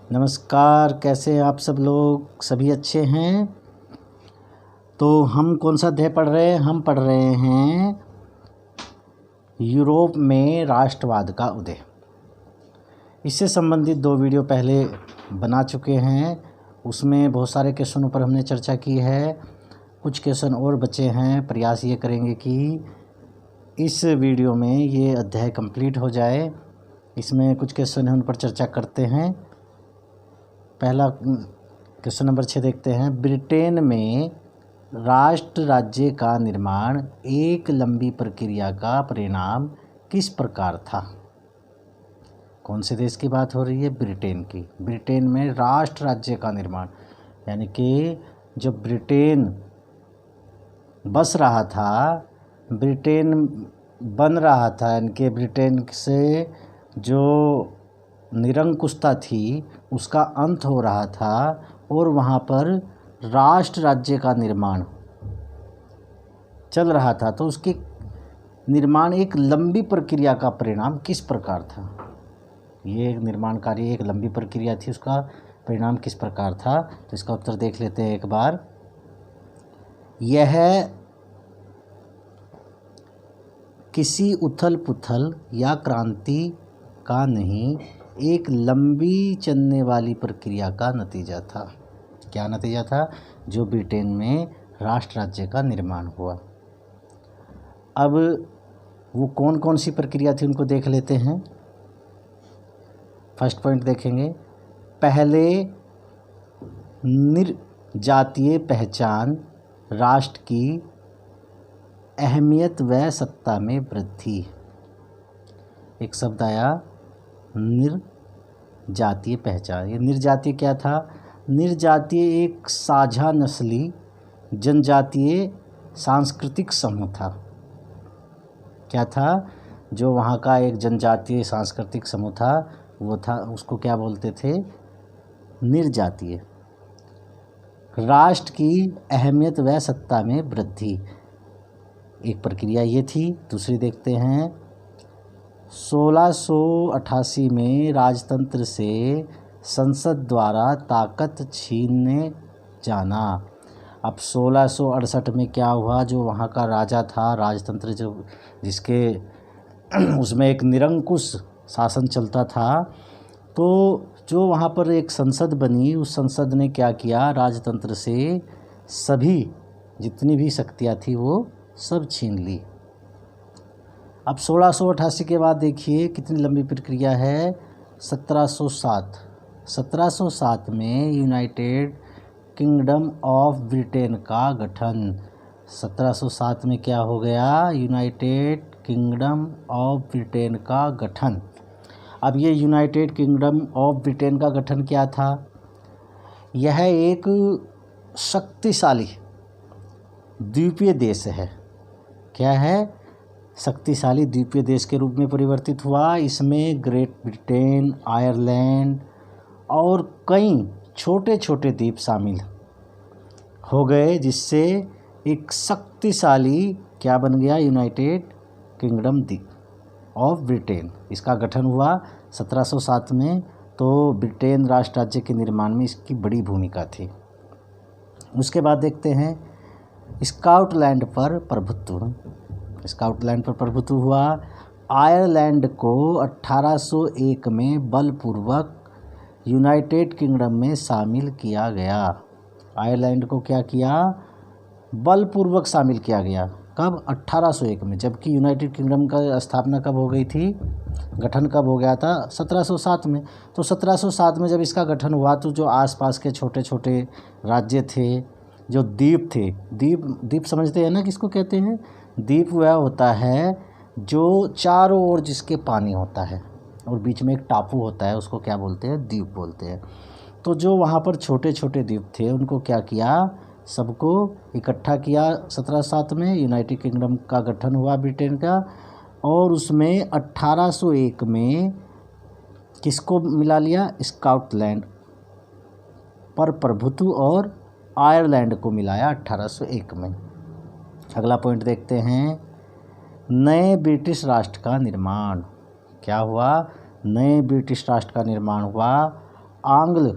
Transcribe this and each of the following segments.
नमस्कार, कैसे हैं आप सब लोग? सभी अच्छे हैं? तो हम कौन सा अध्याय पढ़ रहे हैं? हम पढ़ रहे हैं यूरोप में राष्ट्रवाद का उदय। इससे संबंधित 2 वीडियो पहले बना चुके हैं। उसमें बहुत सारे क्वेश्चनों पर हमने चर्चा की है। कुछ क्वेश्चन और बचे हैं। प्रयास ये करेंगे कि इस वीडियो में ये अध्याय कंप्लीट हो जाए। इसमें कुछ क्वेश्चन हैं, उन पर चर्चा करते हैं। पहला क्वेश्चन नंबर 6 देखते हैं। ब्रिटेन में राष्ट्र राज्य का निर्माण एक लंबी प्रक्रिया का परिणाम किस प्रकार था? कौन से देश की बात हो रही है? ब्रिटेन की। ब्रिटेन में राष्ट्र राज्य का निर्माण, यानी कि जब ब्रिटेन बस रहा था, ब्रिटेन बन रहा था, यानी कि ब्रिटेन से जो निरंकुशता थी उसका अंत हो रहा था और वहाँ पर राष्ट्र राज्य का निर्माण चल रहा था। तो उसके निर्माण एक लंबी प्रक्रिया का परिणाम किस प्रकार था? ये निर्माण कार्य एक लंबी प्रक्रिया थी, उसका परिणाम किस प्रकार था? तो इसका उत्तर देख लेते हैं एक बार। यह किसी उथल पुथल या क्रांति का नहीं, एक लंबी चलने वाली प्रक्रिया का नतीजा था। क्या नतीजा था? जो ब्रिटेन में राष्ट्र राज्य का निर्माण हुआ। अब वो कौन कौन सी प्रक्रिया थी उनको देख लेते हैं। फर्स्ट पॉइंट देखेंगे। पहले निर्जातीय पहचान, राष्ट्र की अहमियत व सत्ता में वृद्धि। एक शब्द आया निर्जातीय पहचान। ये निर्जातीय क्या था? निर्जातीय एक साझा नस्ली जनजातीय सांस्कृतिक समूह था। क्या था? जो वहाँ का एक जनजातीय सांस्कृतिक समूह था, वो था, उसको क्या बोलते थे? निर्जातीय। राष्ट्र की अहमियत व सत्ता में वृद्धि, एक प्रक्रिया ये थी। दूसरी देखते हैं। 1688 में राजतंत्र से संसद द्वारा ताकत छीनने जाना। अब 1668 में क्या हुआ? जो वहाँ का राजा था, राजतंत्र जो जिसके उसमें एक निरंकुश शासन चलता था, तो जो वहाँ पर एक संसद बनी, उस संसद ने क्या किया? राजतंत्र से सभी जितनी भी शक्तियाँ थी वो सब छीन ली। अब 1688 के बाद देखिए कितनी लंबी प्रक्रिया है। 1707 में यूनाइटेड किंगडम ऑफ ब्रिटेन का गठन। 1707 में क्या हो गया? यूनाइटेड किंगडम ऑफ ब्रिटेन का गठन। अब ये यूनाइटेड किंगडम ऑफ ब्रिटेन का गठन क्या था? यह एक शक्तिशाली द्वीपीय देश है। क्या है? शक्तिशाली द्वीपीय देश के रूप में परिवर्तित हुआ। इसमें ग्रेट ब्रिटेन, आयरलैंड और कई छोटे छोटे द्वीप शामिल हो गए, जिससे एक शक्तिशाली क्या बन गया? United kingdom of Britain. इसका गठन हुआ 1707 में। तो ब्रिटेन राष्ट्र राज्य के निर्माण में इसकी बड़ी भूमिका थी। उसके बाद देखते हैं स्कॉटलैंड पर प्रभुत्व। स्कॉटलैंड पर प्रभुत्व हुआ। आयरलैंड को 1801 में बलपूर्वक यूनाइटेड किंगडम में शामिल किया गया। आयरलैंड को क्या किया? बलपूर्वक शामिल किया गया। कब? 1801 में। जबकि यूनाइटेड किंगडम का स्थापना कब हो गई थी? गठन कब हो गया था? 1707 में। तो 1707 में जब इसका गठन हुआ तो जो आसपास के छोटे छोटे राज्य थे, जो द्वीप थे, द्वीप समझते हैं ना किसको कहते हैं? द्वीप वह होता है जो चारों ओर जिसके पानी होता है और बीच में एक टापू होता है, उसको क्या बोलते हैं? द्वीप बोलते हैं। तो जो वहाँ पर छोटे छोटे द्वीप थे उनको क्या किया? सबको इकट्ठा किया। 1707 में यूनाइटेड किंगडम का गठन हुआ ब्रिटेन का, और उसमें 1801 में किसको मिला लिया? स्कॉटलैंड पर प्रभुत्व और आयरलैंड को मिलाया 1801 में। अगला पॉइंट देखते हैं। नए ब्रिटिश राष्ट्र का निर्माण। क्या हुआ? नए ब्रिटिश राष्ट्र का निर्माण हुआ आंग्ल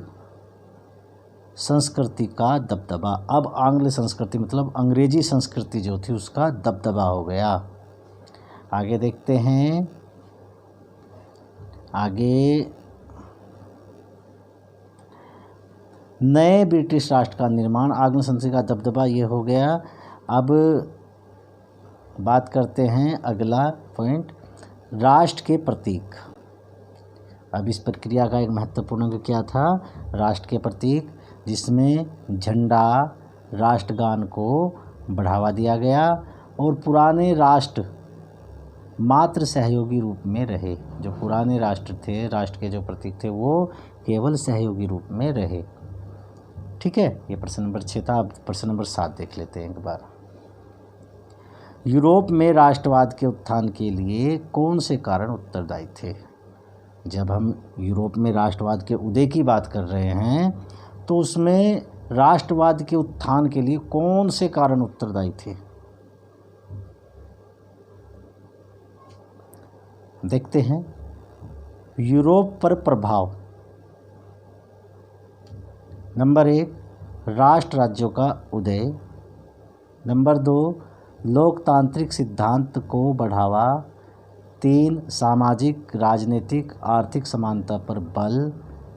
संस्कृति का दबदबा। अब आंग्ल संस्कृति मतलब अंग्रेजी संस्कृति जो थी उसका दबदबा हो गया। आगे देखते हैं। आगे नए ब्रिटिश राष्ट्र का निर्माण, आंग्ल संस्कृति का दबदबा, ये हो गया। अब बात करते हैं अगला पॉइंट, राष्ट्र के प्रतीक। अब इस प्रक्रिया का एक महत्वपूर्ण अंग क्या था? राष्ट्र के प्रतीक, जिसमें झंडा, राष्ट्रगान को बढ़ावा दिया गया और पुराने राष्ट्र मात्र सहयोगी रूप में रहे। जो पुराने राष्ट्र थे, राष्ट्र के जो प्रतीक थे, वो केवल सहयोगी रूप में रहे। ठीक है, ये प्रश्न नंबर 6 था। अब प्रश्न नंबर 7 देख लेते हैं एक बार। यूरोप में राष्ट्रवाद के उत्थान के लिए कौन से कारण उत्तरदायी थे? जब हम यूरोप में राष्ट्रवाद के उदय की बात कर रहे हैं तो उसमें राष्ट्रवाद के उत्थान के लिए कौन से कारण उत्तरदायी थे? देखते हैं। यूरोप पर प्रभाव, नंबर 1 राष्ट्र राज्यों का उदय, नंबर 2 लोकतांत्रिक सिद्धांत को बढ़ावा, 3 सामाजिक राजनीतिक आर्थिक समानता पर बल,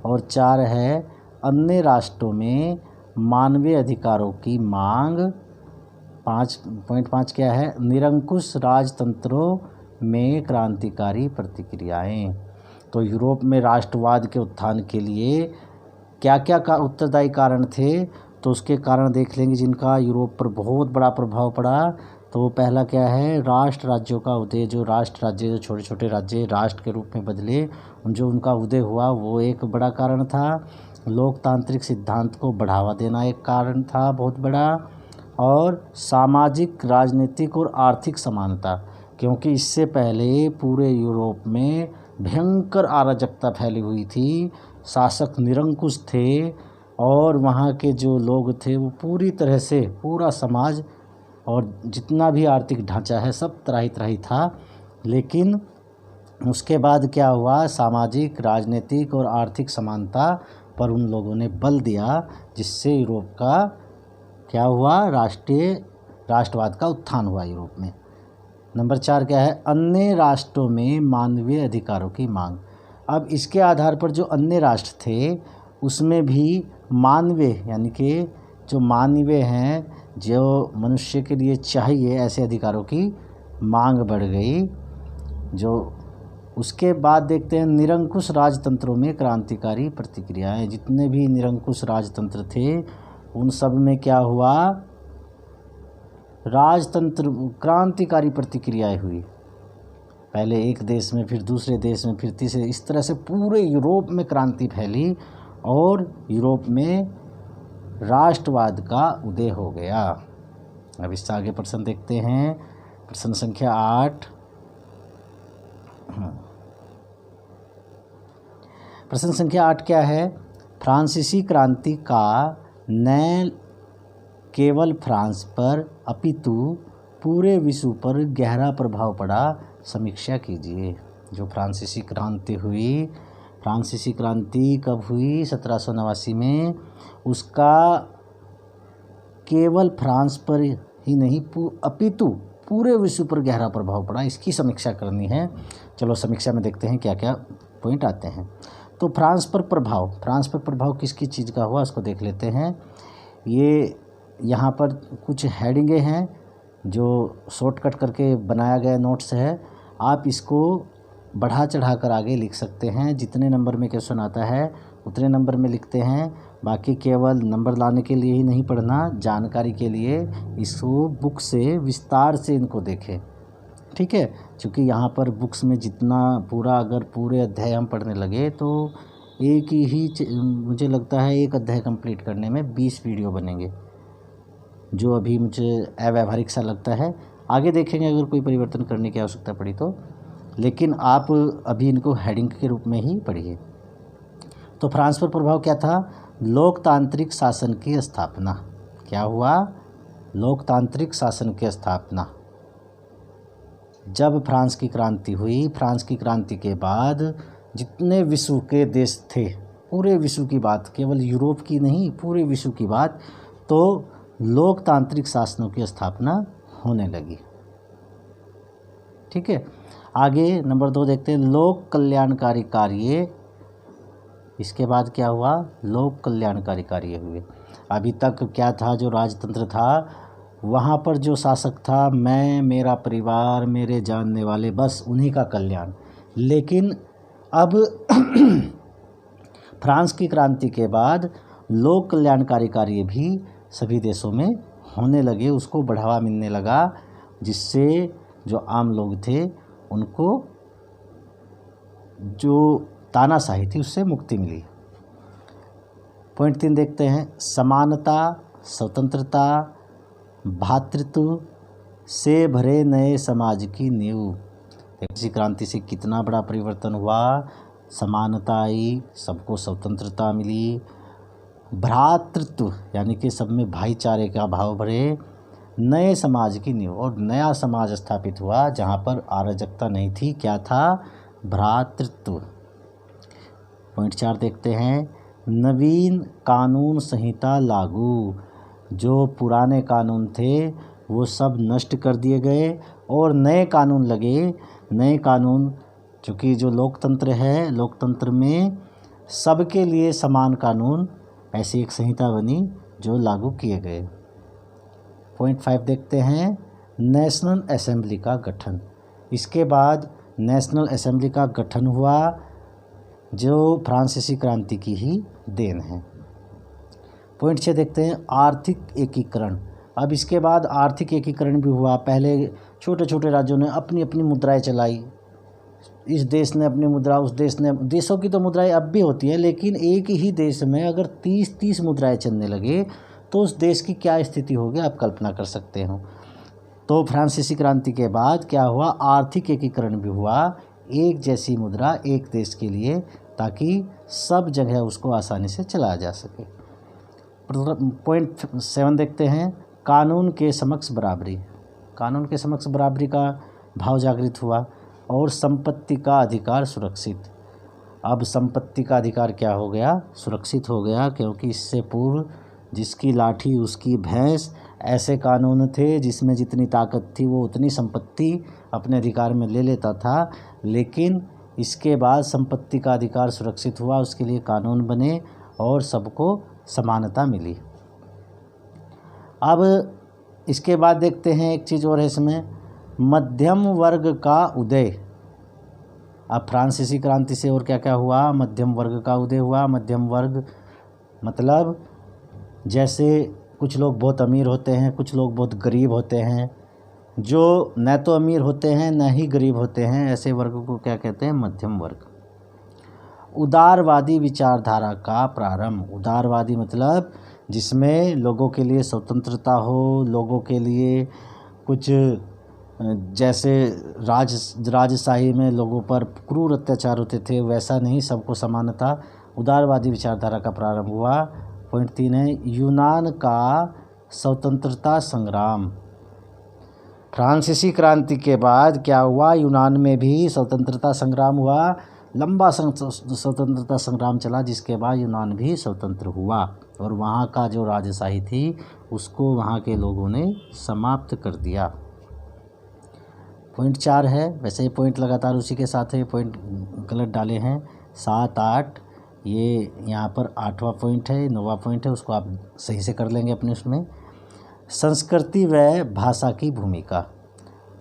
और 4 है अन्य राष्ट्रों में मानवीय अधिकारों की मांग। 5.5 क्या है? निरंकुश राजतंत्रों में क्रांतिकारी प्रतिक्रियाएं। तो यूरोप में राष्ट्रवाद के उत्थान के लिए क्या क्या का उत्तरदायी कारण थे, तो उसके कारण देख लेंगे जिनका यूरोप पर बहुत बड़ा प्रभाव पड़ा। तो पहला क्या है? राष्ट्र राज्यों का उदय। जो राष्ट्र राज्य, जो छोटे छोटे राज्य राष्ट्र के रूप में बदले, जो उनका उदय हुआ, वो एक बड़ा कारण था। लोकतांत्रिक सिद्धांत को बढ़ावा देना एक कारण था बहुत बड़ा, और सामाजिक राजनीतिक और आर्थिक समानता, क्योंकि इससे पहले पूरे यूरोप में भयंकर अराजकता फैली हुई थी, शासक निरंकुश थे और वहाँ के जो लोग थे वो पूरी तरह से, पूरा समाज और जितना भी आर्थिक ढांचा है सब त्राही त्राही था। लेकिन उसके बाद क्या हुआ? सामाजिक राजनीतिक और आर्थिक समानता पर उन लोगों ने बल दिया, जिससे यूरोप का क्या हुआ? राष्ट्रवाद का उत्थान हुआ यूरोप में। नंबर 4 क्या है? अन्य राष्ट्रों में मानवीय अधिकारों की मांग। अब इसके आधार पर जो अन्य राष्ट्र थे उसमें भी मानवीय, यानी कि जो मानवीय हैं, जो मनुष्य के लिए चाहिए ऐसे अधिकारों की मांग बढ़ गई। जो उसके बाद देखते हैं निरंकुश राजतंत्रों में क्रांतिकारी प्रतिक्रियाएं। जितने भी निरंकुश राजतंत्र थे उन सब में क्या हुआ? राजतंत्र क्रांतिकारी प्रतिक्रियाएं हुई। पहले एक देश में, फिर दूसरे देश में, फिर तीसरे, इस तरह से पूरे यूरोप में क्रांति फैली और यूरोप में राष्ट्रवाद का उदय हो गया। अब इससे आगे प्रश्न देखते हैं। प्रश्न संख्या 8। प्रश्न संख्या 8 क्या है? फ्रांसीसी क्रांति का न केवल फ्रांस पर अपितु पूरे विश्व पर गहरा प्रभाव पड़ा, समीक्षा कीजिए। जो फ्रांसीसी क्रांति हुई, फ्रांसीसी क्रांति कब हुई? 1789 में। उसका केवल फ्रांस पर ही नहीं अपितु पूरे विश्व पर गहरा प्रभाव पड़ा, इसकी समीक्षा करनी है। चलो समीक्षा में देखते हैं क्या क्या पॉइंट आते हैं। तो फ्रांस पर प्रभाव किसकी चीज़ का हुआ उसको देख लेते हैं। ये यहाँ पर कुछ हेडिंगें हैं जो शॉर्टकट करके बनाया गया नोट्स है। आप इसको बढ़ा चढ़ा कर आगे लिख सकते हैं। जितने नंबर में क्वेश्चन आता है उतने नंबर में लिखते हैं। बाकी केवल नंबर लाने के लिए ही नहीं पढ़ना, जानकारी के लिए इसको बुक से विस्तार से इनको देखें। ठीक है, क्योंकि यहाँ पर बुक्स में जितना पूरा अगर पूरे अध्याय हम पढ़ने लगे तो एक ही मुझे लगता है एक अध्याय कंप्लीट करने में 20 वीडियो बनेंगे, जो अभी मुझे अव्यावहारिक सा लगता है। आगे देखेंगे अगर कोई परिवर्तन करने की आवश्यकता पड़ी तो, लेकिन आप अभी इनको हेडिंग के रूप में ही पढ़िए। तो फ्रांस पर प्रभाव क्या था? लोकतांत्रिक शासन की स्थापना। क्या हुआ? लोकतांत्रिक शासन की स्थापना। जब फ्रांस की क्रांति हुई, फ्रांस की क्रांति के बाद जितने विश्व के देश थे पूरे विश्व की बात, केवल यूरोप की नहीं, पूरे विश्व की बात, तो लोकतांत्रिक शासनों की स्थापना होने लगी। ठीक है, आगे नंबर 2 देखते हैं, लोक कल्याणकारी कार्य। इसके बाद क्या हुआ, लोक कल्याणकारी कार्य हुए। अभी तक क्या था, जो राजतंत्र था वहाँ पर जो शासक था, मैं, मेरा परिवार, मेरे जानने वाले, बस उन्हीं का कल्याण। लेकिन अब फ्रांस की क्रांति के बाद लोक कल्याणकारी कार्य भी सभी देशों में होने लगे, उसको बढ़ावा मिलने लगा, जिससे जो आम लोग थे उनको जो तानाशाही थी उससे मुक्ति मिली। पॉइंट 3 देखते हैं, समानता, स्वतंत्रता, भ्रातृत्व से भरे नए समाज की नींव। इसी क्रांति से कितना बड़ा परिवर्तन हुआ, समानता आई, सबको स्वतंत्रता मिली, भ्रातृत्व यानी कि सब में भाईचारे का भाव भरे, नए समाज की नींव, और नया समाज स्थापित हुआ जहाँ पर अराजकता नहीं थी। क्या था, भ्रातृत्व। पॉइंट 4 देखते हैं, नवीन कानून संहिता लागू। जो पुराने कानून थे वो सब नष्ट कर दिए गए और नए कानून लगे। नए कानून, चूँकि जो लोकतंत्र है, लोकतंत्र में सबके लिए समान कानून, ऐसी एक संहिता बनी जो लागू किए गए। पॉइंट 5 देखते हैं, नेशनल असेंबली का गठन। इसके बाद नेशनल असेंबली का गठन हुआ, जो फ्रांसीसी क्रांति की ही देन है। पॉइंट 6 देखते हैं, आर्थिक एकीकरण। अब इसके बाद आर्थिक एकीकरण भी हुआ। पहले छोटे छोटे राज्यों ने अपनी अपनी मुद्राएं चलाई, इस देश ने अपनी मुद्रा, उस देश ने, देशों की तो मुद्राएं अब भी होती हैं, लेकिन एक ही देश में अगर 30 मुद्राएं चलने लगे तो उस देश की क्या स्थिति होगी आप कल्पना कर सकते हो। तो फ्रांसीसी क्रांति के बाद क्या हुआ, आर्थिक एकीकरण भी हुआ, एक जैसी मुद्रा एक देश के लिए, ताकि सब जगह उसको आसानी से चलाया जा सके। पॉइंट 7 देखते हैं, कानून के समक्ष बराबरी। कानून के समक्ष बराबरी का भाव जागृत हुआ और संपत्ति का अधिकार सुरक्षित। अब संपत्ति का अधिकार क्या हो गया, सुरक्षित हो गया, क्योंकि इससे पूर्व जिसकी लाठी उसकी भैंस, ऐसे कानून थे जिसमें जितनी ताकत थी वो उतनी संपत्ति अपने अधिकार में ले लेता था। लेकिन इसके बाद संपत्ति का अधिकार सुरक्षित हुआ, उसके लिए कानून बने और सबको समानता मिली। अब इसके बाद देखते हैं एक चीज़ और है इसमें, मध्यम वर्ग का उदय। अब फ्रांसीसी क्रांति से और क्या क्या हुआ, मध्यम वर्ग का उदय हुआ। मध्यम वर्ग मतलब जैसे कुछ लोग बहुत अमीर होते हैं, कुछ लोग बहुत गरीब होते हैं, जो न तो अमीर होते हैं न ही गरीब होते हैं, ऐसे वर्ग को क्या कहते हैं, मध्यम वर्ग। उदारवादी विचारधारा का प्रारंभ। उदारवादी मतलब जिसमें लोगों के लिए स्वतंत्रता हो, लोगों के लिए कुछ, जैसे राजशाही में लोगों पर क्रूर अत्याचार होते थे, वैसा नहीं, सबको समानता। उदारवादी विचारधारा का प्रारंभ हुआ। पॉइंट 3 है, यूनान का स्वतंत्रता संग्राम। फ्रांसीसी क्रांति के बाद क्या हुआ, यूनान में भी स्वतंत्रता संग्राम हुआ। लंबा स्वतंत्रता संग्राम चला, जिसके बाद यूनान भी स्वतंत्र हुआ और वहाँ का जो राजशाही थी उसको वहाँ के लोगों ने समाप्त कर दिया। पॉइंट 4 है, वैसे ही पॉइंट लगातार उसी के साथ है, पॉइंट गलत डाले हैं, 7, 8, ये यहाँ पर 8वां पॉइंट है, 9वां पॉइंट है, उसको आप सही से कर लेंगे अपने उसमें। संस्कृति व भाषा की भूमिका।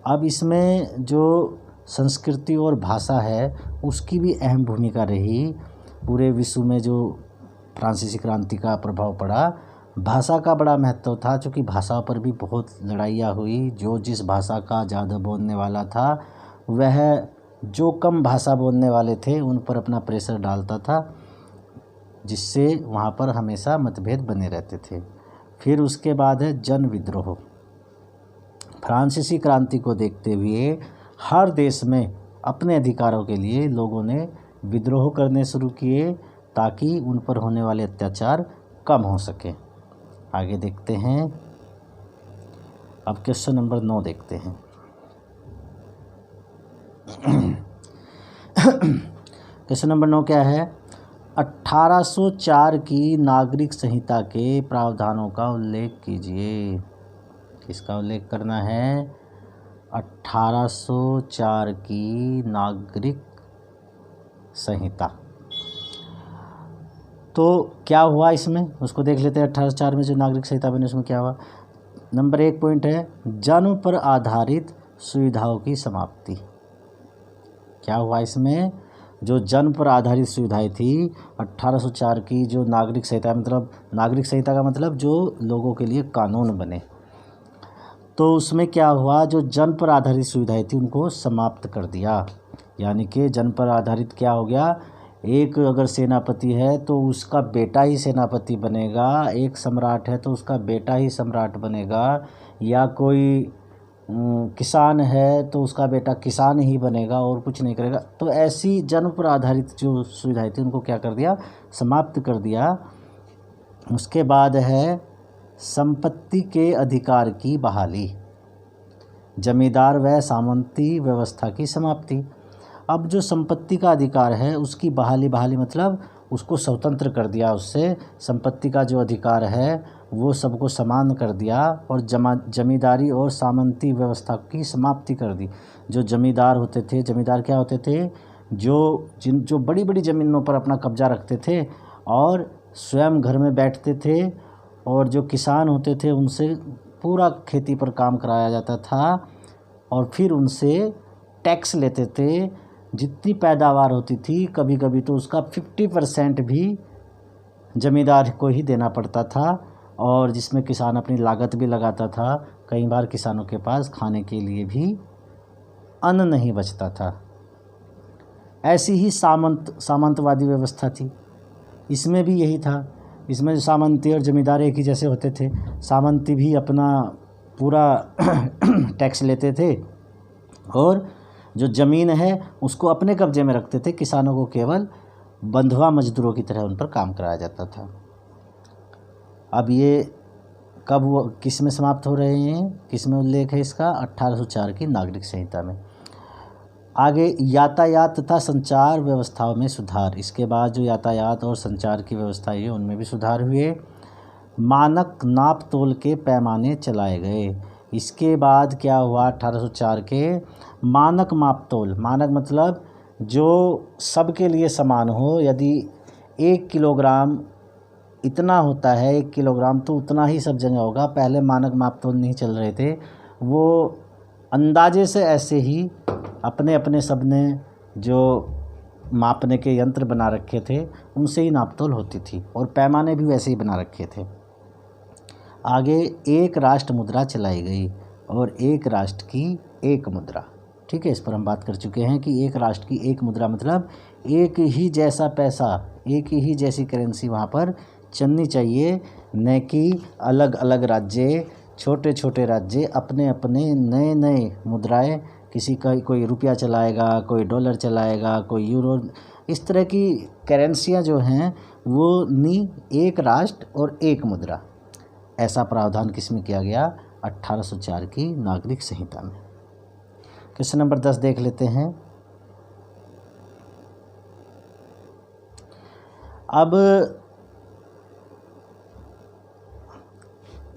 अब इसमें जो संस्कृति और भाषा है उसकी भी अहम भूमिका रही। पूरे विश्व में जो फ्रांसीसी क्रांति का प्रभाव पड़ा, भाषा का बड़ा महत्व था, क्योंकि भाषा पर भी बहुत लड़ाइयाँ हुई। जो जिस भाषा का ज़्यादा बोलने वाला था वह जो कम भाषा बोलने वाले थे उन पर अपना प्रेशर डालता था, जिससे वहाँ पर हमेशा मतभेद बने रहते थे। फिर उसके बाद है जन विद्रोह। फ्रांसीसी क्रांति को देखते हुए हर देश में अपने अधिकारों के लिए लोगों ने विद्रोह करने शुरू किए, ताकि उन पर होने वाले अत्याचार कम हो सके। आगे देखते हैं, अब क्वेश्चन नंबर 9 देखते हैं। क्वेश्चन नंबर 9 क्या है, 1804 की नागरिक संहिता के प्रावधानों का उल्लेख कीजिए। किसका उल्लेख करना है? 1804 की नागरिक संहिता। तो क्या हुआ इसमें, उसको देख लेते हैं। 1804 में जो नागरिक संहिता बनी उसमें क्या हुआ? नंबर 1 पॉइंट है जन्म पर आधारित सुविधाओं की समाप्ति। क्या हुआ इसमें? जो जन्म पर आधारित सुविधाएं थी 1804 की जो नागरिक संहिता, मतलब नागरिक संहिता का मतलब जो लोगों के लिए कानून बने, तो उसमें क्या हुआ? जो जन्म पर आधारित सुविधाएं थी उनको समाप्त कर दिया। यानी कि जन्म पर आधारित क्या हो गया? एक अगर सेनापति है तो उसका बेटा ही सेनापति बनेगा, एक सम्राट है तो उसका बेटा ही सम्राट बनेगा, या कोई किसान है तो उसका बेटा किसान ही बनेगा और कुछ नहीं करेगा। तो ऐसी जन्म पर आधारित जो सुविधाएं थी उनको क्या कर दिया? समाप्त कर दिया। उसके बाद है संपत्ति के अधिकार की बहाली, जमींदार व सामंती व्यवस्था की समाप्ति। अब जो संपत्ति का अधिकार है उसकी बहाली मतलब उसको स्वतंत्र कर दिया, उससे संपत्ति का जो अधिकार है वो सबको समान कर दिया, और जमींदारी और सामंती व्यवस्था की समाप्ति कर दी। जो जमींदार होते थे, जमींदार क्या होते थे? जो बड़ी बड़ी ज़मीनों पर अपना कब्जा रखते थे और स्वयं घर में बैठते थे, और जो किसान होते थे उनसे पूरा खेती पर काम कराया जाता था और फिर उनसे टैक्स लेते थे। जितनी पैदावार होती थी कभी कभी तो उसका 50% भी ज़मींदार को ही देना पड़ता था, और जिसमें किसान अपनी लागत भी लगाता था। कई बार किसानों के पास खाने के लिए भी अन्न नहीं बचता था। ऐसी ही सामंतवादी व्यवस्था थी, इसमें भी यही था। इसमें सामंती और जमींदार एक ही जैसे होते थे। सामंती भी अपना पूरा टैक्स लेते थे और जो ज़मीन है उसको अपने कब्जे में रखते थे, किसानों को केवल बंधुआ मजदूरों की तरह उन पर काम कराया जाता था। अब ये कब वो किस में समाप्त हो रहे हैं, किस में उल्लेख है इसका? 1804 की नागरिक संहिता में। आगे यातायात तथा संचार व्यवस्थाओं में सुधार। इसके बाद जो यातायात और संचार की व्यवस्था है उनमें भी सुधार हुए। मानक नाप तोल के पैमाने चलाए गए। इसके बाद क्या हुआ? 1804 के मानक माप तोल। मानक मतलब जो सबके लिए समान हो। यदि 1 किलोग्राम इतना होता है, 1 किलोग्राम तो उतना ही सब जगह होगा। पहले मानक माप तोल नहीं चल रहे थे, वो अंदाजे से ऐसे ही अपने अपने सब ने जो मापने के यंत्र बना रखे थे उनसे ही नाप तोल होती थी, और पैमाने भी वैसे ही बना रखे थे। आगे एक राष्ट्र मुद्रा चलाई गई और एक राष्ट्र की एक मुद्रा। ठीक है, इस पर हम बात कर चुके हैं कि एक राष्ट्र की एक मुद्रा मतलब एक ही जैसा पैसा, एक ही जैसी करेंसी वहाँ पर चलनी चाहिए, न कि अलग अलग राज्य, छोटे छोटे राज्य अपने अपने नए नए मुद्राएं, किसी का कोई रुपया चलाएगा, कोई डॉलर चलाएगा, कोई यूरो, इस तरह की करेंसियाँ जो हैं वो एक राष्ट्र और एक मुद्रा, ऐसा प्रावधान किसमें किया गया? 1804 की नागरिक संहिता में। क्वेश्चन नंबर 10 देख लेते हैं। अब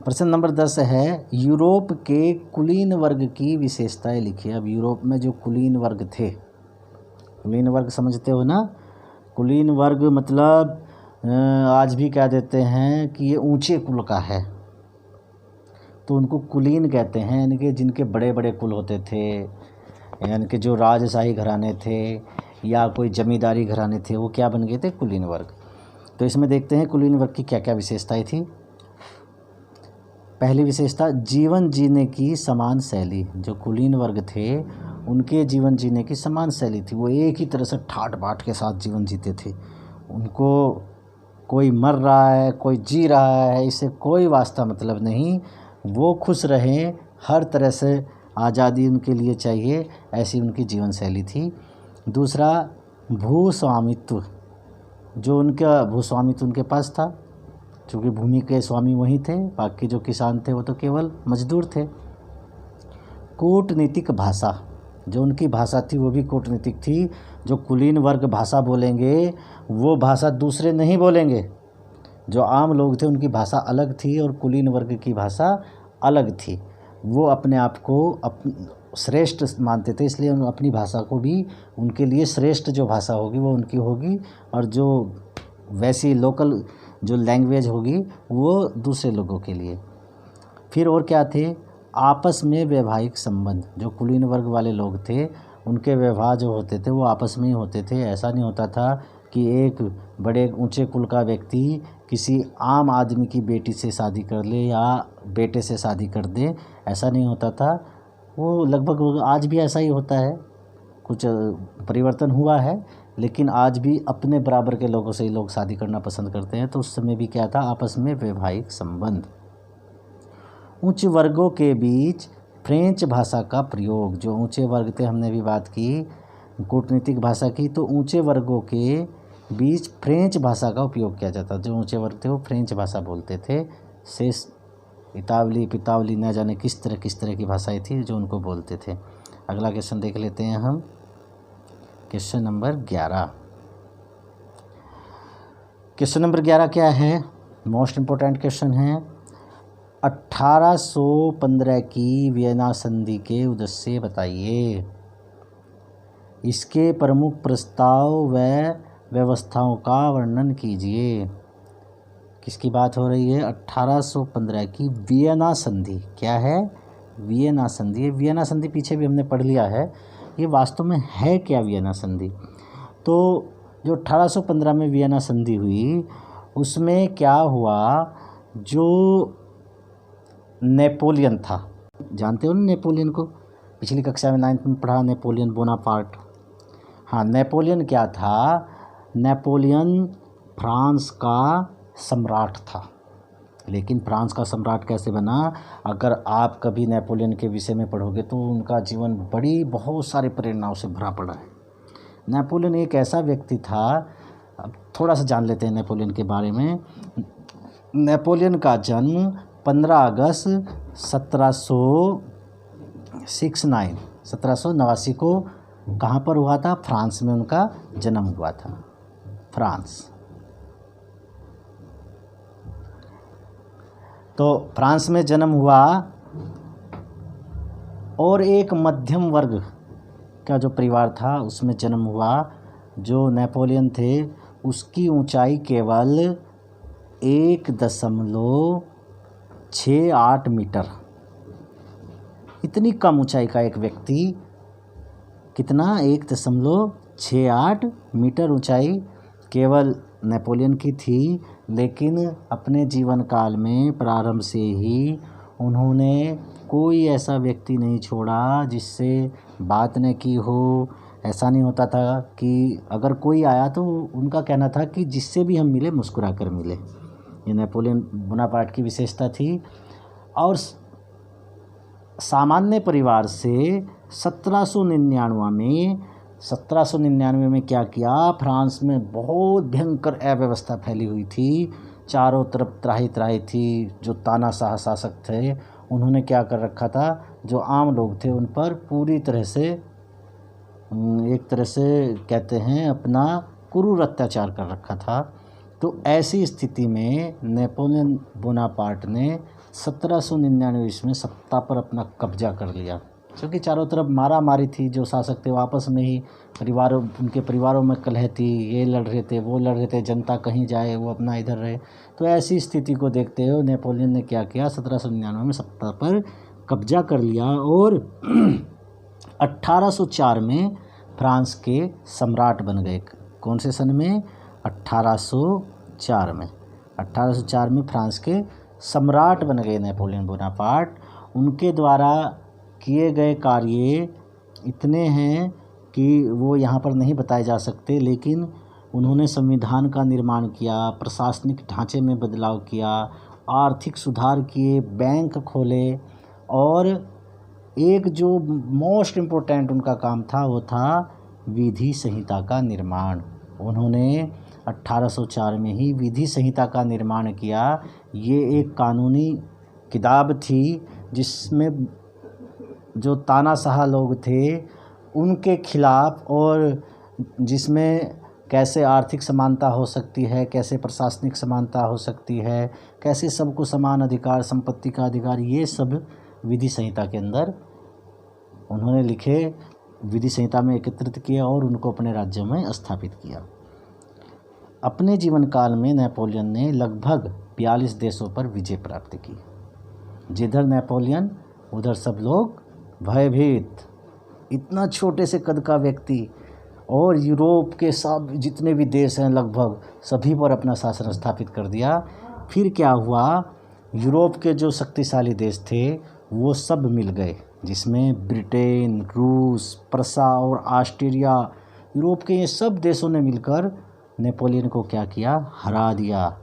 प्रश्न नंबर 10 है यूरोप के कुलीन वर्ग की विशेषताएं लिखिए। अब यूरोप में जो कुलीन वर्ग थे, कुलीन वर्ग समझते हो ना? कुलीन वर्ग मतलब आज भी कह देते हैं कि ये ऊंचे कुल का है, तो उनको कुलीन कहते हैं। यानी कि जिनके बड़े बड़े कुल होते थे, यानी कि जो राजशाही घराने थे या कोई जमींदारी घराने थे, वो क्या बन गए थे? कुलीन वर्ग। तो इसमें देखते हैं कुलीन वर्ग की क्या क्या विशेषताएं थी। पहली विशेषता, जीवन जीने की समान शैली। जो कुलीन वर्ग थे उनके जीवन जीने की समान शैली थी। वो एक ही तरह से ठाट बाट के साथ जीवन जीते थे। उनको कोई मर रहा है, कोई जी रहा है, इससे कोई वास्ता मतलब नहीं। वो खुश रहें, हर तरह से आज़ादी उनके लिए चाहिए, ऐसी उनकी जीवन शैली थी। दूसरा, भूस्वामित्व। जो उनका भूस्वामित्व उनके पास था, क्योंकि भूमि के स्वामी वही थे, बाकी जो किसान थे वो तो केवल मजदूर थे। कूटनीतिक भाषा। जो उनकी भाषा थी वो भी कूटनीतिक थी। जो कुलीन वर्ग भाषा बोलेंगे वो भाषा दूसरे नहीं बोलेंगे। जो आम लोग थे उनकी भाषा अलग थी और कुलीन वर्ग की भाषा अलग थी। वो अपने आप को श्रेष्ठ मानते थे, इसलिए अपनी भाषा को भी उनके लिए श्रेष्ठ जो भाषा होगी वो उनकी होगी, और जो वैसी लोकल जो लैंग्वेज होगी वो दूसरे लोगों के लिए। फिर और क्या थे, आपस में वैवाहिक संबंध। जो कुलीन वर्ग वाले लोग थे उनके व्यवहार जो होते थे वो आपस में ही होते थे। ऐसा नहीं होता था कि एक बड़े ऊंचे कुल का व्यक्ति किसी आम आदमी की बेटी से शादी कर ले या बेटे से शादी कर दे, ऐसा नहीं होता था। वो लगभग आज भी ऐसा ही होता है, कुछ परिवर्तन हुआ है, लेकिन आज भी अपने बराबर के लोगों से ही लोग शादी करना पसंद करते हैं। तो उस समय भी क्या था, आपस में वैवाहिक संबंध। उच्च वर्गों के बीच फ्रेंच भाषा का प्रयोग। जो ऊंचे वर्ग थे, हमने भी बात की कूटनीतिक भाषा की, तो ऊंचे वर्गों के बीच फ्रेंच भाषा का उपयोग किया जाता। जो ऊंचे वर्ग थे वो फ्रेंच भाषा बोलते थे। शेष इतावली पितावली न जाने किस तरह की भाषाएं थी जो उनको बोलते थे। अगला क्वेश्चन देख लेते हैं हम, क्वेश्चन नंबर 11। क्वेश्चन नंबर 11 क्या है, मोस्ट इम्पोर्टेंट क्वेश्चन है। 1815 की वियना संधि के उद्देश्य बताइए। इसके प्रमुख प्रस्ताव व व्यवस्थाओं का वर्णन कीजिए। किसकी बात हो रही है, 1815 की वियना संधि। क्या है, वियना संधि। वियना संधि पीछे भी हमने पढ़ लिया है, ये वास्तव में है क्या वियना संधि। तो जो 1815 में वियना संधि हुई उसमें क्या हुआ, जो नेपोलियन था, जानते हो ना नेपोलियन को, पिछली कक्षा में 9th में पढ़ा, नेपोलियन बोनापार्ट। हाँ, नेपोलियन क्या था, नेपोलियन फ्रांस का सम्राट था। लेकिन फ्रांस का सम्राट कैसे बना, अगर आप कभी नेपोलियन के विषय में पढ़ोगे तो उनका जीवन बहुत सारे प्रेरणाओं से भरा पड़ा है। नेपोलियन एक ऐसा व्यक्ति था, अब थोड़ा सा जान लेते हैं नेपोलियन के बारे में। नेपोलियन का जन्म 15 अगस्त 1789 को कहाँ पर हुआ था, फ्रांस में उनका जन्म हुआ था। फ्रांस, तो फ्रांस में जन्म हुआ और एक मध्यम वर्ग का जो परिवार था उसमें जन्म हुआ। जो नेपोलियन थे उसकी ऊंचाई केवल 1.68 मीटर, इतनी कम ऊंचाई का एक व्यक्ति, कितना, 1.68 मीटर ऊंचाई केवल नेपोलियन की थी। लेकिन अपने जीवन काल में प्रारंभ से ही उन्होंने कोई ऐसा व्यक्ति नहीं छोड़ा जिससे बात न की हो। ऐसा नहीं होता था कि अगर कोई आया तो उनका कहना था कि जिससे भी हम मिले मुस्कुरा कर मिले। ये नेपोलियन बोनापार्ट की विशेषता थी। और सामान्य परिवार से 1799 में क्या किया, फ्रांस में बहुत भयंकर अव्यवस्था फैली हुई थी, चारों तरफ त्राही त्राही थी। जो तानाशाह शासक थे उन्होंने क्या कर रखा था, जो आम लोग थे उन पर पूरी तरह से, एक तरह से कहते हैं, अपना क्रूर अत्याचार कर रखा था। तो ऐसी स्थिति में नेपोलियन बोनापार्ट ने 1799 में सत्ता पर अपना कब्जा कर लिया, क्योंकि चारों तरफ मारा मारी थी। जो शासक थे वो आपस में ही उनके परिवारों में कलह थी, ये लड़ रहे थे वो लड़ रहे थे, जनता कहीं जाए वो अपना इधर रहे। तो ऐसी स्थिति को देखते हुए नेपोलियन ने क्या किया, 1799 में सत्ता पर कब्जा कर लिया और 1804 में फ्रांस के सम्राट बन गए। कौन से सन में, 1804 में। 1804 में फ्रांस के सम्राट बन गए नेपोलियन बोनापार्ट। उनके द्वारा किए गए कार्य इतने हैं कि वो यहाँ पर नहीं बताए जा सकते, लेकिन उन्होंने संविधान का निर्माण किया, प्रशासनिक ढांचे में बदलाव किया, आर्थिक सुधार किए, बैंक खोले, और एक जो मोस्ट इम्पोर्टेंट उनका काम था वो था विधि संहिता का निर्माण। उन्होंने 1804 में ही विधि संहिता का निर्माण किया। ये एक कानूनी किताब थी जिसमें जो तानाशाह लोग थे उनके खिलाफ, और जिसमें कैसे आर्थिक समानता हो सकती है, कैसे प्रशासनिक समानता हो सकती है, कैसे सबको समान अधिकार, संपत्ति का अधिकार, ये सब विधि संहिता के अंदर उन्होंने लिखे, विधि संहिता में एकत्रित किए और उनको अपने राज्यों में स्थापित किया। अपने जीवन काल में नेपोलियन ने लगभग 42 देशों पर विजय प्राप्त की। जिधर नेपोलियन उधर सब लोग भयभीत। इतना छोटे से कद का व्यक्ति और यूरोप के सब जितने भी देश हैं लगभग सभी पर अपना शासन स्थापित कर दिया। फिर क्या हुआ, यूरोप के जो शक्तिशाली देश थे वो सब मिल गए, जिसमें ब्रिटेन, रूस, प्रसा और ऑस्ट्रिया, यूरोप के ये सब देशों ने मिलकर नेपोलियन को क्या किया, हरा दिया।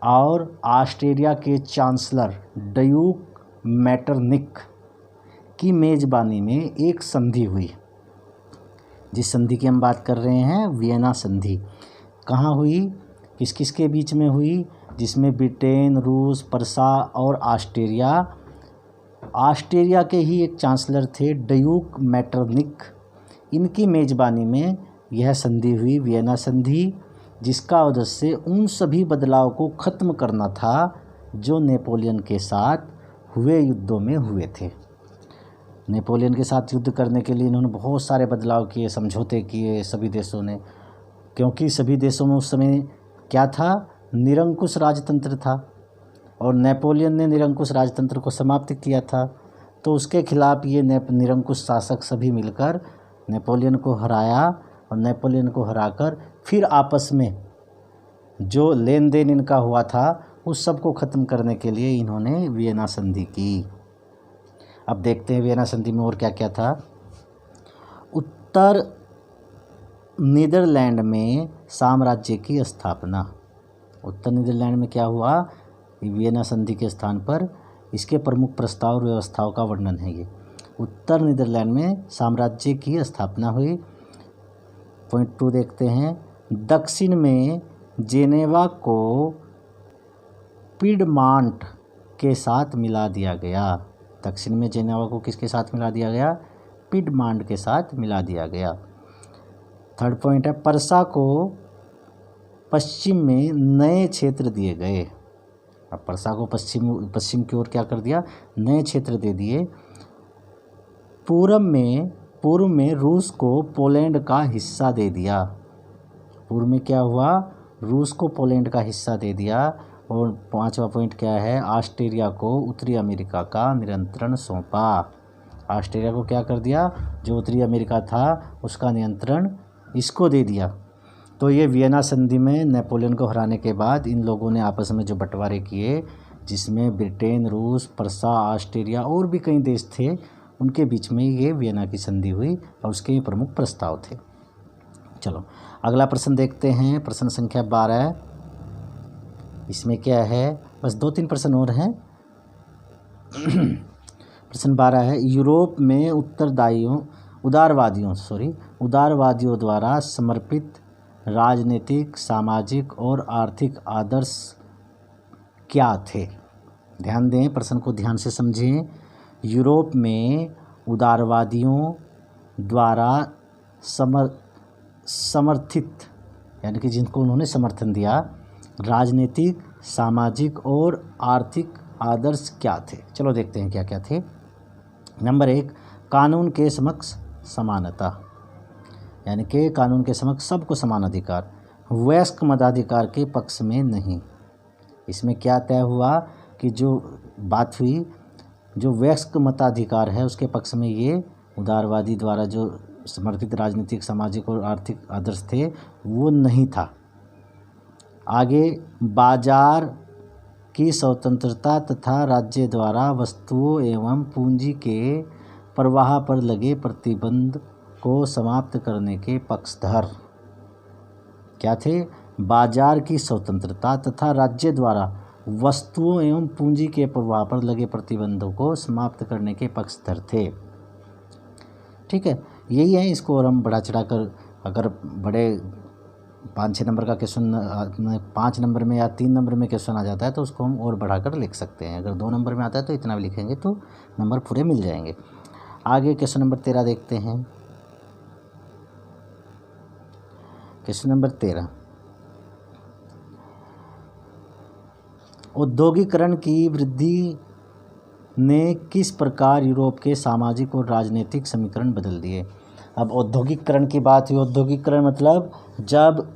और ऑस्ट्रिया के चांसलर ड्यूक मेटरनिक की मेज़बानी में एक संधि हुई। जिस संधि की हम बात कर रहे हैं, वियना संधि, कहाँ हुई, किस किस के बीच में हुई, जिसमें ब्रिटेन, रूस, प्रसा और ऑस्ट्रिया के ही एक चांसलर थे ड्यूक मेटरनिक, इनकी मेज़बानी में यह संधि हुई, वियना संधि, जिसका उद्देश्य उन सभी बदलाव को ख़त्म करना था जो नेपोलियन के साथ हुए युद्धों में हुए थे। नेपोलियन के साथ युद्ध करने के लिए इन्होंने बहुत सारे बदलाव किए, समझौते किए सभी देशों ने, क्योंकि सभी देशों में उस समय क्या था, निरंकुश राजतंत्र था और नेपोलियन ने निरंकुश राजतंत्र को समाप्त किया था। तो उसके खिलाफ ये निरंकुश शासक सभी मिलकर नेपोलियन को हराया और नेपोलियन को हराकर फिर आपस में जो लेन देन इनका हुआ था उस सब को ख़त्म करने के लिए इन्होंने वियना संधि की। अब देखते हैं वियना संधि में और क्या क्या था। उत्तर नीदरलैंड में साम्राज्य की स्थापना। उत्तर नीदरलैंड में क्या हुआ, वियना संधि के स्थान पर इसके प्रमुख प्रस्ताव और व्यवस्थाओं का वर्णन है ये। उत्तर नीदरलैंड में साम्राज्य की स्थापना हुई। पॉइंट 2 देखते हैं। दक्षिण में जेनेवा को पिडमांट के साथ मिला दिया गया। दक्षिण में जेनेवा को किसके साथ मिला दिया गया, पिडमांट के साथ मिला दिया गया। थर्ड पॉइंट है, प्रसा को पश्चिम में नए क्षेत्र दिए गए। अब प्रसा को पश्चिम की ओर क्या कर दिया, नए क्षेत्र दे दिए। पूर्व में रूस को पोलैंड का हिस्सा दे दिया। पूर्व में क्या हुआ, रूस को पोलैंड का हिस्सा दे दिया। और 5वां पॉइंट क्या है, ऑस्ट्रिया को उत्तरी अमेरिका का नियंत्रण सौंपा। ऑस्ट्रिया को क्या कर दिया, जो उत्तरी अमेरिका था उसका नियंत्रण इसको दे दिया। तो ये वियना संधि में नेपोलियन को हराने के बाद इन लोगों ने आपस में जो बंटवारे किए, जिसमें ब्रिटेन, रूस, प्रसा, ऑस्ट्रिया और भी कई देश थे, उनके बीच में ये वियना की संधि हुई और उसके ये प्रमुख प्रस्ताव थे। चलो अगला प्रश्न देखते हैं, प्रश्न संख्या 12। इसमें क्या है, बस 2-3 प्रश्न और हैं। प्रश्न 12 है, यूरोप में उदारवादियों द्वारा समर्पित राजनीतिक, सामाजिक और आर्थिक आदर्श क्या थे। ध्यान दें, प्रश्न को ध्यान से समझें। यूरोप में उदारवादियों द्वारा समर्थित, यानी कि जिनको उन्होंने समर्थन दिया, राजनीतिक, सामाजिक और आर्थिक आदर्श क्या थे। चलो देखते हैं क्या क्या थे। नंबर 1, कानून के समक्ष समानता, यानी कि कानून के समक्ष सबको समान अधिकार, वयस्क मताधिकार के पक्ष में नहीं। इसमें क्या तय हुआ कि जो बात हुई, जो वयस्क मताधिकार है उसके पक्ष में ये उदारवादी द्वारा जो समर्थित राजनीतिक, सामाजिक और आर्थिक आदर्श थे वो नहीं था। आगे, बाजार की स्वतंत्रता तथा राज्य द्वारा वस्तुओं एवं पूंजी के प्रवाह पर लगे प्रतिबंध को समाप्त करने के पक्षधर क्या थे, बाजार की स्वतंत्रता तथा राज्य द्वारा वस्तुओं एवं पूंजी के प्रवाह पर लगे प्रतिबंधों को समाप्त करने के पक्षधर थे। ठीक है, यही है। इसको और हम बढ़ा चढ़ा कर, अगर बड़े 5-6 नंबर का क्वेश्चन 5 नंबर में या 3 नंबर में क्वेश्चन आ जाता है तो उसको हम और बढ़ाकर लिख सकते हैं। अगर 2 नंबर में आता है तो इतना भी लिखेंगे तो नंबर पूरे मिल जाएंगे। आगे क्वेश्चन नंबर 13 देखते हैं। क्वेश्चन नंबर 13, औद्योगिकरण की वृद्धि ने किस प्रकार यूरोप के सामाजिक और राजनीतिक समीकरण बदल दिए। अब औद्योगिकरण की बात हुई, औद्योगिकरण मतलब जब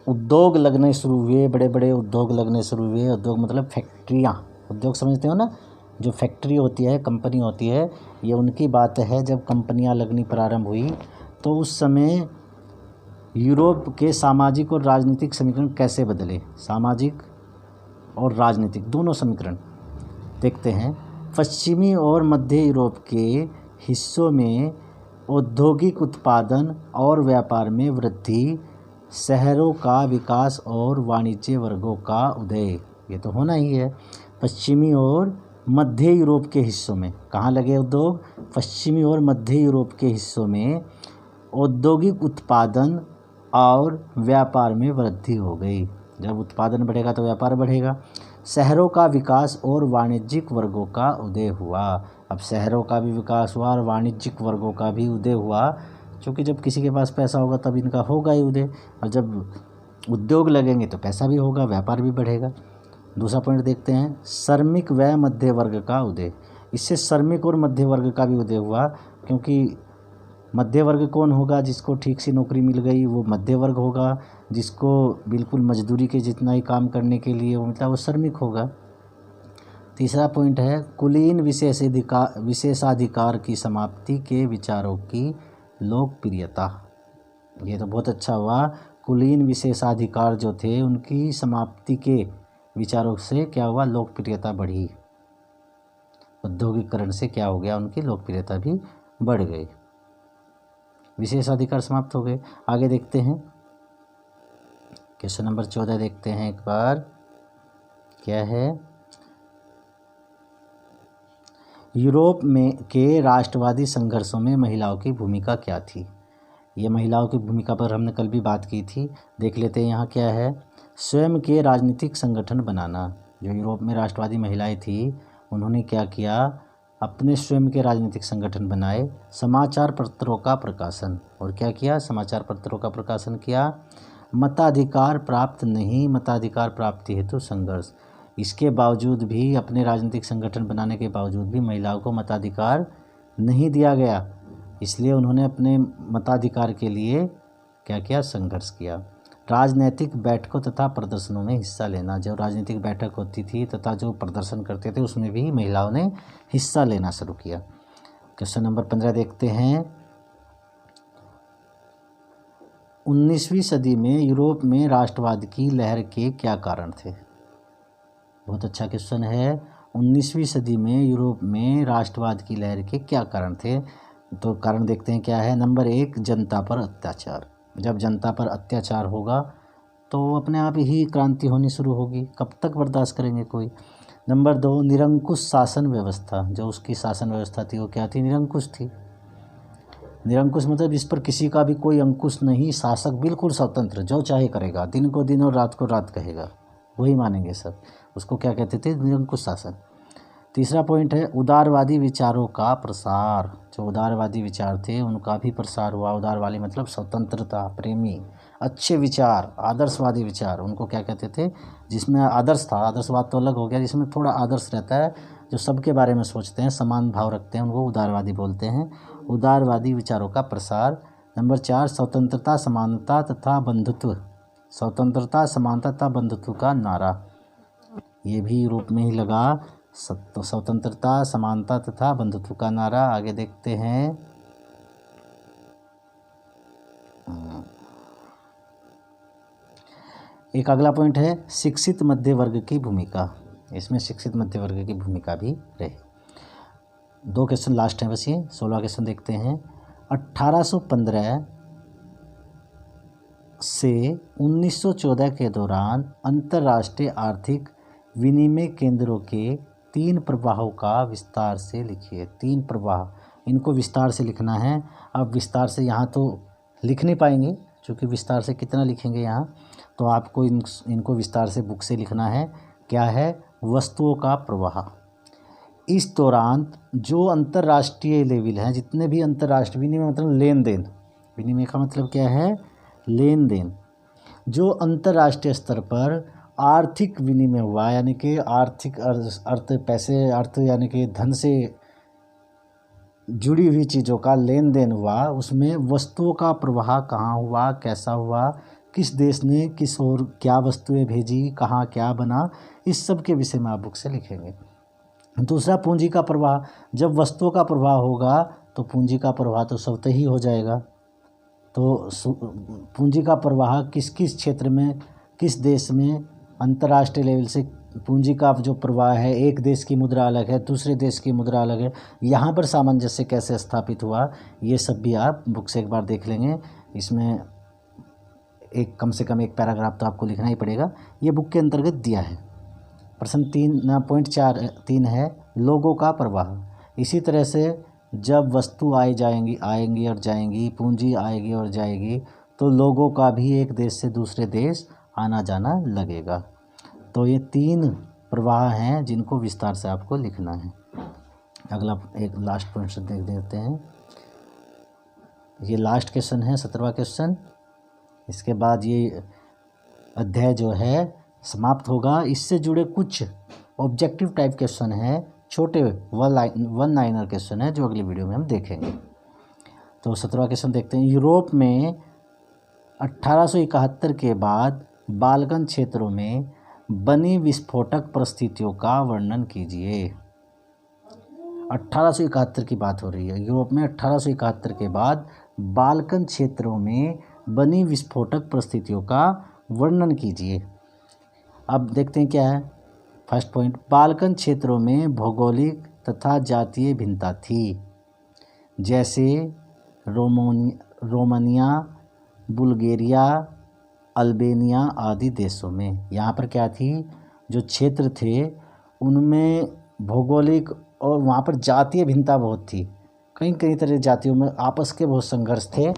उद्योग लगने शुरू हुए, बड़े बड़े उद्योग लगने शुरू हुए। उद्योग मतलब फैक्ट्रियाँ, उद्योग समझते हो ना, जो फैक्ट्री होती है, कंपनी होती है, ये उनकी बात है। जब कंपनियाँ लगनी प्रारंभ हुई तो उस समय यूरोप के सामाजिक और राजनीतिक समीकरण कैसे बदले। सामाजिक और राजनीतिक दोनों समीकरण देखते हैं। पश्चिमी और मध्य यूरोप के हिस्सों में औद्योगिक उत्पादन और व्यापार में वृद्धि, शहरों का विकास और वाणिज्य वर्गों का उदय, ये तो होना ही है। पश्चिमी और मध्य यूरोप के हिस्सों में कहाँ लगे उद्योग? पश्चिमी और मध्य यूरोप के हिस्सों में औद्योगिक उत्पादन और व्यापार में वृद्धि हो गई। जब उत्पादन बढ़ेगा तो व्यापार बढ़ेगा। शहरों का विकास और वाणिज्यिक वर्गों का उदय हुआ। अब शहरों का भी विकास हुआ और वाणिज्यिक वर्गों का भी उदय हुआ, क्योंकि जब किसी के पास पैसा होगा तब इनका होगा ही उदय, और जब उद्योग लगेंगे तो पैसा भी होगा, व्यापार भी बढ़ेगा। दूसरा पॉइंट देखते हैं, श्रमिक व मध्य वर्ग का उदय। इससे श्रमिक और मध्य वर्ग का भी उदय हुआ, क्योंकि मध्य वर्ग कौन होगा? जिसको ठीक सी नौकरी मिल गई वो मध्य वर्ग होगा। जिसको बिल्कुल मजदूरी के जितना ही काम करने के लिए वो मतलब वो श्रमिक होगा। तीसरा पॉइंट है, कुलीन विशेषाधिकार की समाप्ति के विचारों की लोकप्रियता। ये तो बहुत अच्छा हुआ। कुलीन विशेषाधिकार जो थे उनकी समाप्ति के विचारों से क्या हुआ? लोकप्रियता बढ़ी। औद्योगिकरण से क्या हो गया? उनकी लोकप्रियता भी बढ़ गई, विशेषाधिकार समाप्त हो गए। आगे देखते हैं, क्वेश्चन नंबर 14 देखते हैं एक बार, क्या है? यूरोप में के राष्ट्रवादी संघर्षों में महिलाओं की भूमिका क्या थी? ये महिलाओं की भूमिका पर हमने कल भी बात की थी, देख लेते हैं। यहाँ क्या है? स्वयं के राजनीतिक संगठन बनाना। जो यूरोप में राष्ट्रवादी महिलाएं थी उन्होंने क्या किया? अपने स्वयं के राजनीतिक संगठन बनाए। समाचार पत्रों का प्रकाशन, और क्या किया? समाचार पत्रों का प्रकाशन किया। मताधिकार प्राप्त नहीं, मताधिकार प्राप्ति हेतु संघर्ष। इसके बावजूद भी, अपने राजनीतिक संगठन बनाने के बावजूद भी महिलाओं को मताधिकार नहीं दिया गया, इसलिए उन्होंने अपने मताधिकार के लिए क्या किया? संघर्ष किया। राजनीतिक बैठकों तथा प्रदर्शनों में हिस्सा लेना। जो राजनीतिक बैठक होती थी तथा जो प्रदर्शन करते थे उसमें भी महिलाओं ने हिस्सा लेना शुरू किया। क्वेश्चन नंबर 15 देखते हैं, 19वीं सदी में यूरोप में राष्ट्रवाद की लहर के क्या कारण थे? बहुत अच्छा क्वेश्चन है। 19वीं सदी में यूरोप में राष्ट्रवाद की लहर के क्या कारण थे? तो कारण देखते हैं क्या है। नंबर 1, जनता पर अत्याचार। जब जनता पर अत्याचार होगा तो अपने आप ही क्रांति होनी शुरू होगी, कब तक बर्दाश्त करेंगे कोई। नंबर 2, निरंकुश शासन व्यवस्था। जो उसकी शासन व्यवस्था थी वो क्या थी? निरंकुश थी। निरंकुश मतलब इस पर किसी का भी कोई अंकुश नहीं, शासक बिल्कुल स्वतंत्र, जो चाहे करेगा, दिन को दिन और रात को रात कहेगा, वही मानेंगे सब। उसको क्या कहते थे? निरंकुश शासन। तीसरा पॉइंट है, उदारवादी विचारों का प्रसार। जो उदारवादी विचार थे उनका भी प्रसार हुआ। उदारवादी मतलब स्वतंत्रता प्रेमी, अच्छे विचार, आदर्शवादी विचार, उनको क्या कहते थे? जिसमें आदर्श था, आदर्शवाद तो अलग हो गया, जिसमें थोड़ा आदर्श रहता है, जो सबके बारे में सोचते हैं, समान भाव रखते हैं, उनको उदारवादी बोलते हैं। उदारवादी विचारों का प्रसार। नंबर 4, स्वतंत्रता समानता तथा बंधुत्व। स्वतंत्रता समानता तथा बंधुत्व का नारा, ये भी यूरोप में ही लगा। स्वतंत्रता समानता तथा बंधुत्व का नारा। आगे देखते हैं, एक अगला पॉइंट है, शिक्षित मध्य वर्ग की भूमिका। इसमें शिक्षित मध्य वर्ग की भूमिका भी रही। 2 क्वेश्चन लास्ट हैं बस ये। 16 क्वेश्चन देखते हैं। 1815 से 1914 के दौरान अंतर्राष्ट्रीय आर्थिक विनिमय केंद्रों के 3 प्रवाहों का विस्तार से लिखिए। 3 प्रवाह, इनको विस्तार से लिखना है। अब विस्तार से यहाँ तो लिख नहीं पाएंगे, क्योंकि विस्तार से कितना लिखेंगे यहाँ, तो आपको इनको विस्तार से बुक से लिखना है। क्या है? वस्तुओं का प्रवाह। इस दौरान जो अंतर्राष्ट्रीय लेवल हैं, जितने भी अंतर्राष्ट्रीय विनिमय मतलब लेन देन, विनिमय का मतलब क्या है? लेन देन जो अंतर्राष्ट्रीय स्तर पर आर्थिक विनिमय हुआ, यानी कि आर्थिक अर्थ पैसे अर्थ यानी कि धन से जुड़ी हुई चीज़ों का लेन देन हुआ, उसमें वस्तुओं का प्रवाह कहाँ हुआ, कैसा हुआ, किस देश ने किस और क्या वस्तुएं भेजी, कहाँ क्या बना, इस सब के विषय में आप बुक से लिखेंगे। दूसरा पूंजी का प्रवाह, जब वस्तुओं का प्रवाह होगा तो पूंजी का प्रवाह तो स्वतः ही हो जाएगा। तो पूंजी का प्रवाह किस किस क्षेत्र में, किस देश में, अंतर्राष्ट्रीय लेवल से पूंजी का जो प्रवाह है, एक देश की मुद्रा अलग है, दूसरे देश की मुद्रा अलग है, यहाँ पर सामंजस्य कैसे स्थापित हुआ, ये सब भी आप बुक से एक बार देख लेंगे। इसमें एक कम से कम एक पैराग्राफ तो आपको लिखना ही पड़ेगा, ये बुक के अंतर्गत दिया है। प्रश्न 3.3 है लोगों का प्रवाह। इसी तरह से जब वस्तु आएंगी और जाएंगी, पूंजी आएगी और जाएगी, तो लोगों का भी एक देश से दूसरे देश आना जाना लगेगा। तो ये 3 प्रवाह हैं जिनको विस्तार से आपको लिखना है। अगला एक लास्ट पॉइंट देख देते हैं। ये लास्ट क्वेश्चन है 17वां क्वेश्चन। इसके बाद ये अध्याय जो है समाप्त होगा। इससे जुड़े कुछ ऑब्जेक्टिव टाइप क्वेश्चन है, छोटे वन लाइनर क्वेश्चन है, जो अगली वीडियो में हम देखेंगे। तो 17वां क्वेश्चन देखते हैं। यूरोप में 1871 के बाद बाल्कन क्षेत्रों में बनी विस्फोटक परिस्थितियों का वर्णन कीजिए। 1871 की बात हो रही है। यूरोप में 1871 के बाद बाल्कन क्षेत्रों में बनी विस्फोटक परिस्थितियों का वर्णन कीजिए। अब देखते हैं क्या है। फर्स्ट पॉइंट, बाल्कन क्षेत्रों में भौगोलिक तथा जातीय भिन्नता थी, जैसे रोमानिया, बुल्गारिया, अल्बानिया आदि देशों में। यहाँ पर क्या थी, जो क्षेत्र थे उनमें भौगोलिक और वहाँ पर जातीय भिन्नता बहुत थी। कई कई तरह जातियों में आपस के बहुत संघर्ष थे।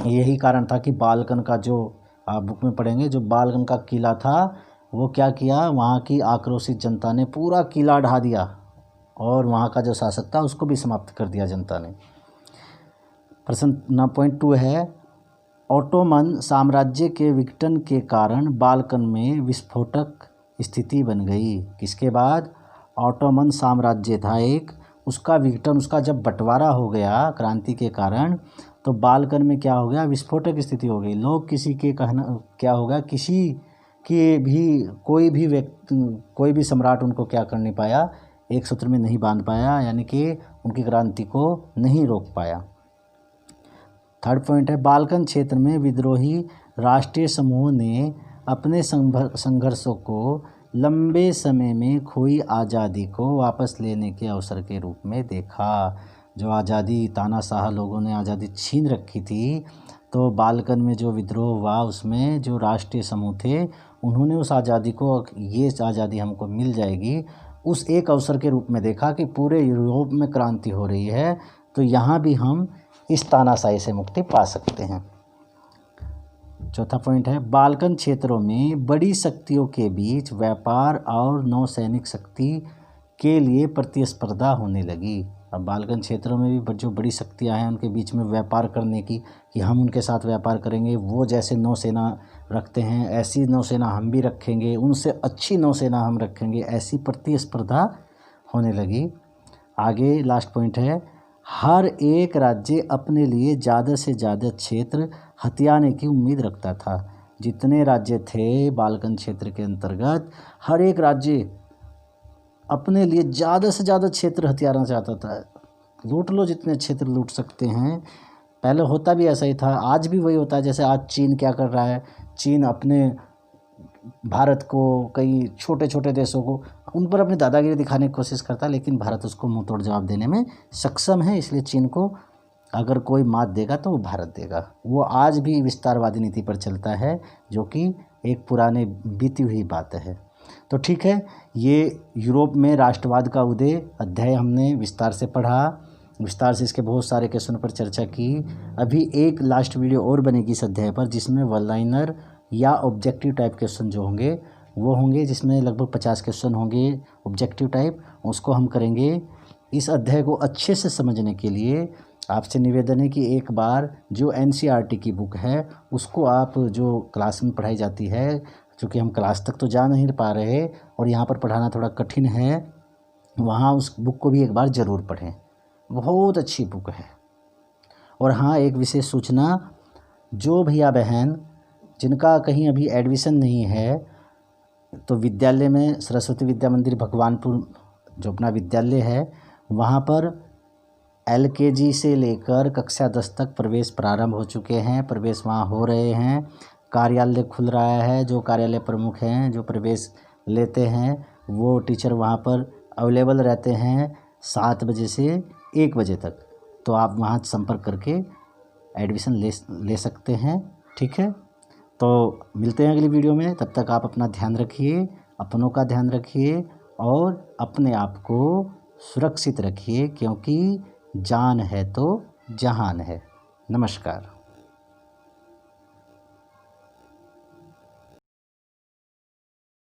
यही कारण था कि बाल्कन का, जो आप बुक में पढ़ेंगे, जो बाल्कन का किला था वो क्या किया, वहाँ की आक्रोशित जनता ने पूरा किला ढा दिया और वहाँ का जो शासक था उसको भी समाप्त कर दिया जनता ने। प्रश्न 2 है, ऑटोमन साम्राज्य के विघटन के कारण बाल्कन में विस्फोटक स्थिति बन गई। किसके बाद? ऑटोमन साम्राज्य था एक, उसका विघटन, उसका जब बंटवारा हो गया क्रांति के कारण, तो बाल्कन में क्या हो गया, विस्फोटक स्थिति हो गई। लोग किसी के कहना क्या होगा, किसी के भी कोई भी सम्राट उनको क्या कर नहीं पाया, एक सूत्र में नहीं बांध पाया, यानी कि उनकी क्रांति को नहीं रोक पाया। थर्ड पॉइंट है, बाल्कन क्षेत्र में विद्रोही राष्ट्रीय समूह ने अपने संघर्षों को लंबे समय में खोई आज़ादी को वापस लेने के अवसर के रूप में देखा। जो आज़ादी, तानाशाह लोगों ने आज़ादी छीन रखी थी, तो बाल्कन में जो विद्रोह हुआ उसमें जो राष्ट्रीय समूह थे उन्होंने उस आज़ादी को, ये आज़ादी हमको मिल जाएगी, उस एक अवसर के रूप में देखा कि पूरे यूरोप में क्रांति हो रही है, तो यहाँ भी हम इस तानाशाही से मुक्ति पा सकते हैं। चौथा पॉइंट है, बाल्कन क्षेत्रों में बड़ी शक्तियों के बीच व्यापार और नौसैनिक शक्ति के लिए प्रतिस्पर्धा होने लगी। अब बाल्कन क्षेत्रों में भी जो बड़ी शक्तियां हैं उनके बीच में व्यापार करने की, कि हम उनके साथ व्यापार करेंगे, वो जैसे नौसेना रखते हैं ऐसी नौसेना हम भी रखेंगे, उनसे अच्छी नौसेना हम रखेंगे, ऐसी प्रतिस्पर्धा होने लगी। आगे लास्ट पॉइंट है, हर एक राज्य अपने लिए ज़्यादा से ज़्यादा क्षेत्र हथियाने की उम्मीद रखता था। जितने राज्य थे बाल्कन क्षेत्र के अंतर्गत, हर एक राज्य अपने लिए ज़्यादा से ज़्यादा क्षेत्र हथियाना चाहता था। लूट लो, जितने क्षेत्र लूट सकते हैं। पहले होता भी ऐसा ही था, आज भी वही होता है। जैसे आज चीन क्या कर रहा है, चीन अपने भारत को, कई छोटे छोटे देशों को, उन पर अपनी दादागिरी दिखाने की कोशिश करता है, लेकिन भारत उसको मुंह तोड़ जवाब देने में सक्षम है। इसलिए चीन को अगर कोई मात देगा तो वो भारत देगा। वो आज भी विस्तारवादी नीति पर चलता है, जो कि एक पुराने बीती हुई बात है। तो ठीक है, ये यूरोप में राष्ट्रवाद का उदय अध्याय हमने विस्तार से पढ़ा, विस्तार से इसके बहुत सारे क्वेश्चन पर चर्चा की। अभी एक लास्ट वीडियो और बनेगी इस अध्याय पर, जिसमें वन लाइनर या ऑब्जेक्टिव टाइप क्वेश्चन जो होंगे वो होंगे, जिसमें लगभग 50 क्वेश्चन होंगे ऑब्जेक्टिव टाइप, उसको हम करेंगे। इस अध्याय को अच्छे से समझने के लिए आपसे निवेदन है कि एक बार जो NCERT की बुक है उसको आप जो क्लास में पढ़ाई जाती है, चूँकि हम क्लास तक तो जा नहीं पा रहे और यहाँ पर पढ़ाना थोड़ा कठिन है, वहाँ उस बुक को भी एक बार ज़रूर पढ़ें, बहुत अच्छी बुक है। और हाँ, एक विशेष सूचना, जो भैया बहन जिनका कहीं अभी एडमिशन नहीं है तो विद्यालय में सरस्वती विद्या मंदिर भगवानपुर जो अपना विद्यालय है वहाँ पर LKG से लेकर कक्षा 10 तक प्रवेश प्रारंभ हो चुके हैं, प्रवेश वहाँ हो रहे हैं। कार्यालय खुल रहा है, जो कार्यालय प्रमुख हैं जो प्रवेश लेते हैं वो टीचर वहाँ पर अवेलेबल रहते हैं 7 बजे से 1 बजे तक, तो आप वहाँ संपर्क करके एडमिशन ले सकते हैं। ठीक है, तो मिलते हैं अगली वीडियो में, तब तक आप अपना ध्यान रखिए, अपनों का ध्यान रखिए और अपने आप को सुरक्षित रखिए, क्योंकि जान है तो जहान है। नमस्कार।